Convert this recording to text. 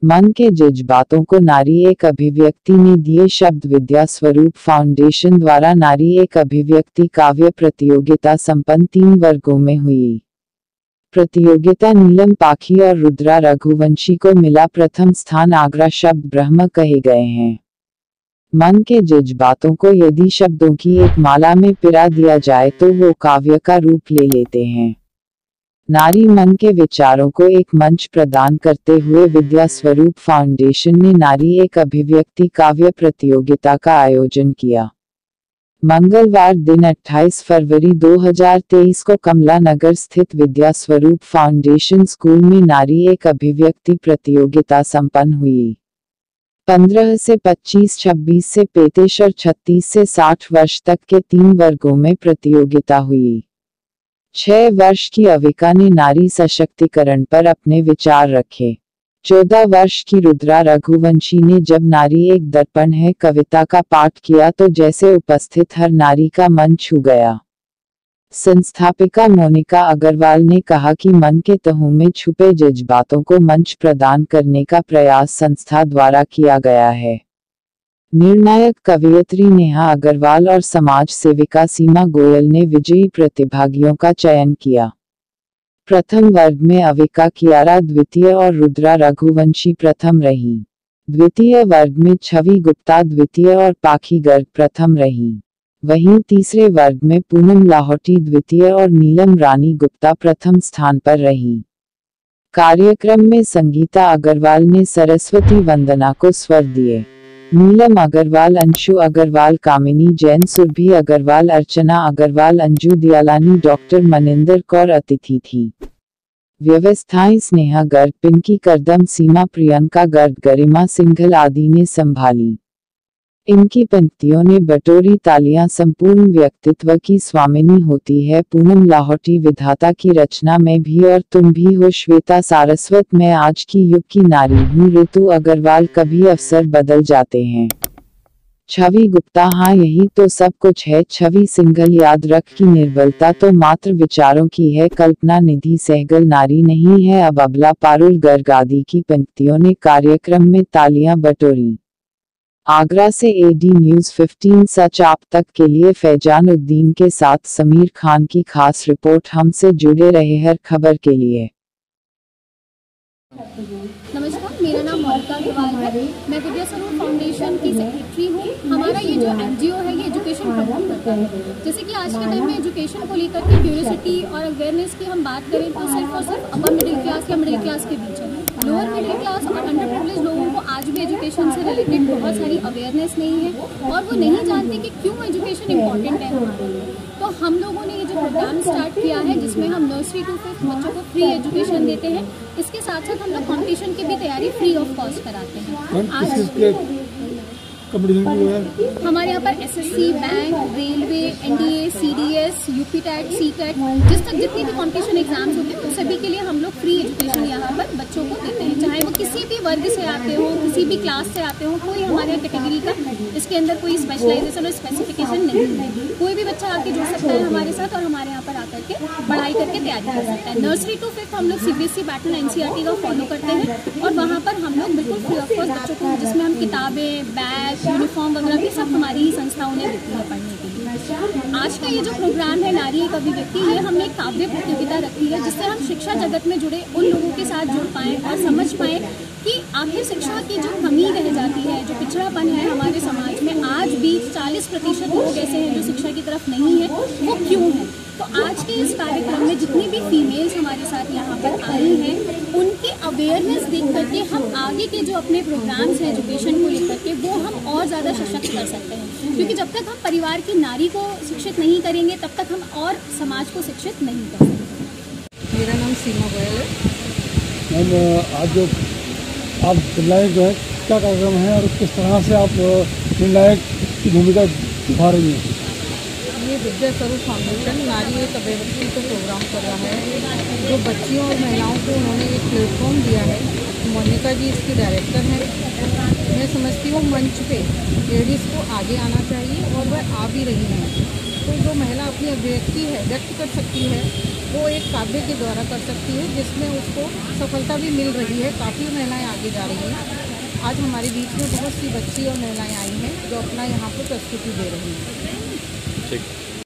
मन के जज्बातों को नारी एक अभिव्यक्ति ने दिए शब्द। विद्या स्वरूप फाउंडेशन द्वारा नारी एक अभिव्यक्ति काव्य प्रतियोगिता संपन्न 3 वर्गों में हुई। प्रतियोगिता नीलम पाखी और रुद्रा रघुवंशी को मिला। प्रथम स्थान आगरा शब्द ब्रह्म कहे गए हैं। मन के जज्बातों को यदि शब्दों की एक माला में पिरा दिया जाए तो वो काव्य का रूप ले लेते हैं। नारी मन के विचारों को एक मंच प्रदान करते हुए विद्या स्वरूप फाउंडेशन ने नारी एक अभिव्यक्ति काव्य प्रतियोगिता का आयोजन किया। मंगलवार दिन 28 फरवरी 2023 को कमला नगर स्थित विद्या स्वरूप फाउंडेशन स्कूल में नारी एक अभिव्यक्ति प्रतियोगिता संपन्न हुई। 15 से 25, 26 से 35 और 36 से 60 वर्ष तक के 3 वर्गों में प्रतियोगिता हुई। 6 वर्ष की अविका ने नारी सशक्तिकरण पर अपने विचार रखे। 14 वर्ष की रुद्रा रघुवंशी ने जब नारी एक दर्पण है कविता का पाठ किया तो जैसे उपस्थित हर नारी का मन छू गया। संस्थापिका मोनिका अग्रवाल ने कहा कि मन के तहों में छुपे जज्बातों को मंच प्रदान करने का प्रयास संस्था द्वारा किया गया है। निर्णायक कवयित्री नेहा अग्रवाल और समाज सेविका सीमा गोयल ने विजयी प्रतिभागियों का चयन किया। प्रथम वर्ग में अविका कियारा द्वितीय और रुद्रा रघुवंशी प्रथम रही। द्वितीय वर्ग में छवि गुप्ता द्वितीय और पाखी गर्ग प्रथम रही। वहीं तीसरे वर्ग में पूनम लाहौटी द्वितीय और नीलम रानी गुप्ता प्रथम स्थान पर रही। कार्यक्रम में संगीता अग्रवाल ने सरस्वती वंदना को स्वर दिए। नीलम अग्रवाल, अंशु अग्रवाल, कामिनी जैन, सुरभि अग्रवाल, अर्चना अग्रवाल, अंजू दयालानी, डॉक्टर मनिंदर कौर अतिथि थी। व्यवस्थाएं स्नेहा गर्ग, पिंकी करदम, सीमा, प्रियंका गर्ग, गरिमा सिंघल आदि ने संभाली। इनकी पंक्तियों ने बटोरी तालियां। संपूर्ण व्यक्तित्व की स्वामिनी होती है पूनम लाहौटी, विधाता की रचना में भी और तुम भी हो। श्वेता सारस्वत, मैं आज की युग की नारी हूँ। ऋतु अग्रवाल, कभी अवसर बदल जाते हैं। छवि गुप्ता, हाँ यही तो सब कुछ है। छवि सिंघल, याद रख की निर्बलता तो मात्र विचारों की है। कल्पना निधि सहगल, नारी नहीं है अब अबला। पारुल गर्ग आदि की पंक्तियों ने कार्यक्रम में तालियां बटोरी। आगरा से एडी न्यूज़ 15 सच आप तक के लिए फैजान उद्दीन के साथ समीर खान की खास रिपोर्ट। हमसे जुड़े रहे हर खबर के लिए। नमस्कार, मेरा नाम मोनिका अग्रवाल है। मैं विद्या स्वरूप फाउंडेशन की सेक्रेटरी हूँ। हमारा ये जो एनजीओ है ये एजुकेशन प्रमोट करता है। जैसे कि आज के टाइम में एजुकेशन को लेकर के क्यूरियोसिटी और अवेयरनेस की हम बात करें तो सिर्फ और सिर्फ अपर मिडिल क्लास या मिडिल क्लास के बीच है। लोअर मिडिल क्लास और अंडर प्रिविलेज लोगों को आज भी एजुकेशन से रिलेटेड बहुत सारी अवेयरनेस नहीं है और वो नहीं जानते कि क्यों एजुकेशन इम्पॉर्टेंट है हमारे लिए। तो हम लोगों ने ये जो प्रोग्राम स्टार्ट किया है जिसमें हम नर्सरी टू 5th बच्चों को फ्री एजुकेशन देते हैं। इसके साथ साथ हम लोग कॉम्पिटिशन की भी तैयारी फ्री ऑफ कॉस्ट कराते हैं। आज हमारे यहाँ पर SSC, bank, railway, NDA, CDS, UP TET, C TET, जितनी भी कॉम्पिटिशन एग्जाम्स होते हैं उन सभी के लिए हम लोग फ्री एजुकेशन यहाँ पर बच्चों को देते हैं। चाहे वो किसी भी वर्ग से आते हो, किसी भी क्लास से आते हो, कोई हमारे यहाँ कैटेगरी का इसके अंदर कोई स्पेशलाइजेशन और स्पेसिफिकेशन नहीं है। कोई भी बच्चा आके जुड़ सकता है हमारे साथ और हमारे यहाँ पर आकर के पढ़ाई करके तैयारी कर सकता है। नर्सरी टू 5th हम लोग सीबीएसई पैटर्न एनसीईआरटी का फॉलो करते हैं और वहाँ पर हम लोग बिल्कुल फ्री ऑफ कॉस्ट बच्चों को, जिसमें हम किताबें, बैग, यूनिफॉर्म वगैरह भी सब हमारी ही संस्थाओं ने देती है पढ़ने के लिए। आज का ये जो प्रोग्राम है नारी एक अभिव्यक्ति, ये हमने एक काव्य प्रतियोगिता रखी है जिससे हम शिक्षा जगत में जुड़े उन लोगों के साथ जुड़ पाएँ और समझ पाएँ कि आखिर शिक्षा की जो कमी रह जाती है, जो पिछड़ापन है हमारे समाज में, आज भी 40% लोग ऐसे हैं जो शिक्षा की तरफ नहीं है, वो क्यों है। तो आज के इस कार्यक्रम में जितनी भी फीमेल्स हमारे साथ यहाँ पर आई हैं उनकी अवेयरनेस देख करके हम आगे के जो अपने प्रोग्राम्स हैं एजुकेशन को लेकर के वो हम और ज़्यादा सशक्त कर सकते हैं। क्योंकि जब तक हम परिवार की नारी को शिक्षित नहीं करेंगे तब तक हम और समाज को शिक्षित नहीं कर सकते। मेरा नाम सीमा गोयल है। मैम, आज जो आप निर्णायक जो है क्या कार्यक्रम है और किस तरह से आप निर्णायक की भूमिका निभा रही हैं? ये विद्या स्वरूप फाउंडेशन नारी एक अभिव्यक्ति को प्रोग्राम कर रहा है जो बच्चियों और महिलाओं को उन्होंने एक प्लेटफॉर्म दिया है। मोनिका जी इसकी डायरेक्टर हैं। मैं समझती हूँ मंच पे लेडीज़ को आगे आना चाहिए और वह आ भी रही हैं। तो जो महिला अपनी अभिव्यक्ति है व्यक्त कर सकती है वो एक काव्य के द्वारा कर सकती है, जिसमें उसको सफलता भी मिल रही है। काफ़ी महिलाएं आगे जा रही हैं। आज हमारे बीच में बहुत सी बच्ची और महिलाएं आई हैं जो अपना यहाँ पर प्रस्तुति दे रही हैं। ठीक।